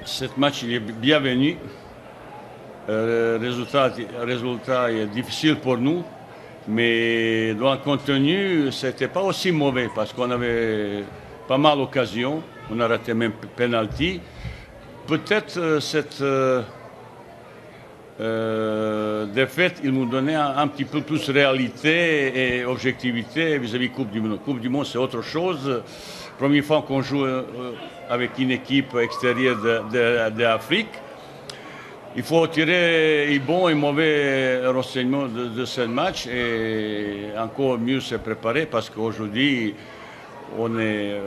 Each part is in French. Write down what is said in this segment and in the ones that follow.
Ce match il est bienvenu. Résultat est difficile pour nous, mais dans le contenu, c'était pas aussi mauvais parce qu'on avait pas mal d'occasions. On a raté même penalty. Peut-être cette défaite, il nous donnait un petit peu plus de réalité et objectivité vis-à-vis Coupe du Monde. Coupe du Monde, c'est autre chose. Première fois qu'on joue avec une équipe extérieure d'Afrique. Il faut tirer les bons et mauvais renseignements de ce match et encore mieux se préparer parce qu'aujourd'hui, on est,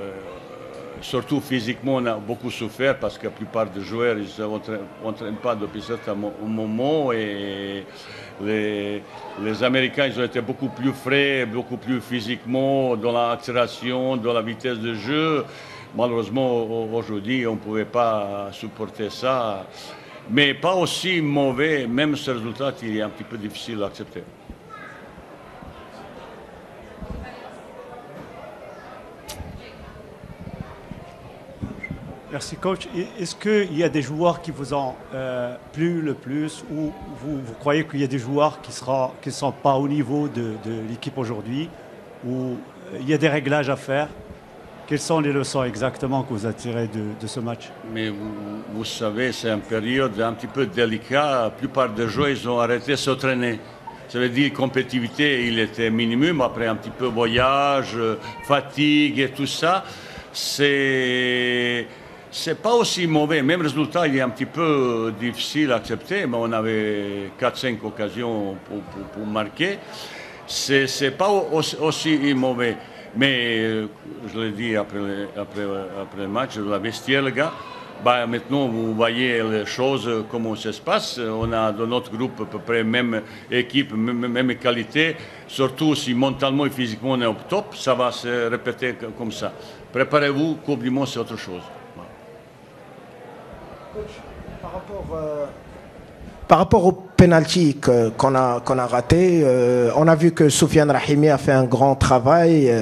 surtout physiquement, on a beaucoup souffert parce que la plupart des joueurs ne s'entraînent pas depuis un certain moment et les Américains ils ont été beaucoup plus frais, beaucoup plus physiquement dans l'accélération, dans la vitesse de jeu. Malheureusement, aujourd'hui, on ne pouvait pas supporter ça. Mais pas aussi mauvais, même ce résultat, il est un petit peu difficile à accepter. Merci coach. Est-ce qu'il y a des joueurs qui vous ont plu le plus ou vous croyez qu'il y a des joueurs qui ne sont pas au niveau de l'équipe aujourd'hui ou il y a des réglages à faire? Quelles sont les leçons exactement que vous avez tirées de ce match? Mais vous savez, c'est une période un petit peu délicate. La plupart des joueurs, ils ont arrêté de s'entraîner. Ça veut dire que la compétitivité, il était minimum. Après un petit peu voyage, fatigue et tout ça, c'est pas aussi mauvais. Même résultat, il est un petit peu difficile à accepter, mais on avait 4-5 occasions pour marquer. C'est pas aussi mauvais. Mais je l'ai dit après le match, de la vestiaire, les gars, maintenant vous voyez les choses, comment ça se passe. On a dans notre groupe à peu près même équipe, même qualité. Surtout si mentalement et physiquement on est au top, ça va se répéter comme ça. Préparez-vous, Coupe du Monde c'est autre chose. Coach, par rapport au penalty qu'on a raté, on a vu que Soufiane Rahimi a fait un grand travail.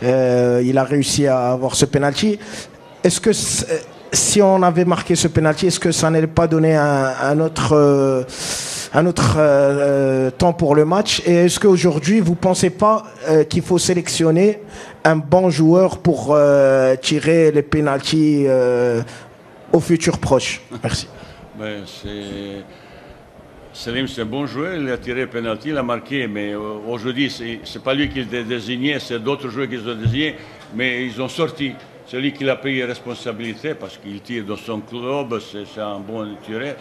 Il a réussi à avoir ce penalty. Est-ce que si on avait marqué ce penalty, est-ce que ça n'allait pas donner un autre temps pour le match? Et est-ce qu'aujourd'hui, vous ne pensez pas qu'il faut sélectionner un bon joueur pour tirer les penaltys au futur proche? Merci. Selim, c'est un bon joueur, il a tiré le penalty, il a marqué, mais aujourd'hui, ce n'est pas lui qui l'a désigné, c'est d'autres joueurs qui l'ont désigné, mais ils ont sorti. C'est lui qui a pris la responsabilité parce qu'il tire dans son club, c'est un bon tireur.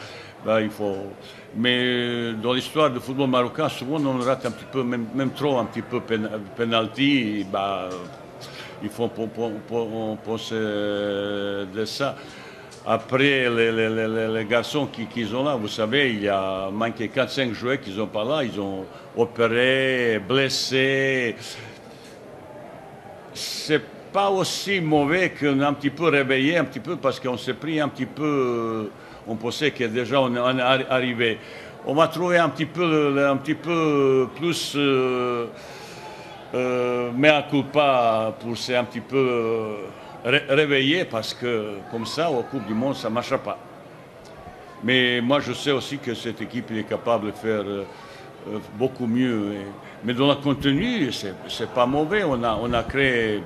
Mais dans l'histoire du football marocain, souvent on rate un petit peu, même trop un petit peu penalty. Il faut penser de ça. Après, les garçons qui sont là, vous savez, il y a manqué 4-5 joueurs qui ne sont pas là. Ils ont opéré, blessé. C'est pas aussi mauvais qu'on a un petit peu réveillé, un petit peu, parce qu'on s'est pris un petit peu. On pensait que déjà on est arrivé. On va trouver un petit peu plus. Mea culpa pour c'est un petit peu. Réveiller parce que comme ça au Coupe du Monde ça ne marchera pas. Mais moi je sais aussi que cette équipe est capable de faire beaucoup mieux. Mais dans le contenu c'est pas mauvais. On a créé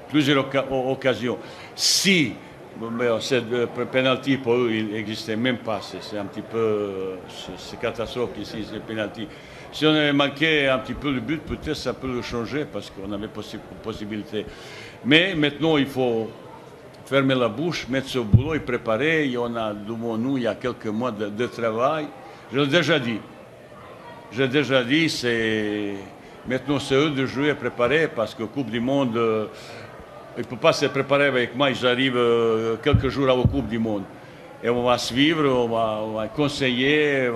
plusieurs occasions. Si ce penalty pour eux il n'existait même pas, c'est un petit peu c'est catastrophe ici ces penalty. Si on avait manqué un petit peu le but, peut-être ça peut le changer parce qu'on avait possibilité. Mais maintenant, il faut fermer la bouche, mettre ce boulot et préparer. Il y en a devant nous, il y a quelques mois de travail. Je l'ai déjà dit. Maintenant, c'est eux de jouer et préparer parce que Coupe du Monde, ils ne peuvent pas se préparer avec moi. Ils arrivent quelques jours avant la Coupe du Monde. Et on va suivre, on va conseiller,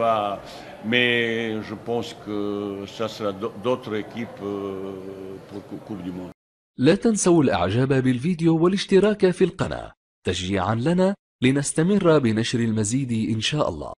mais je pense que ça sera d'autres équipes pour la Coupe du Monde. لا تنسوا الإعجاب بالفيديو والاشتراك في القناة تشجيعا لنا لنستمر بنشر المزيد إن شاء الله.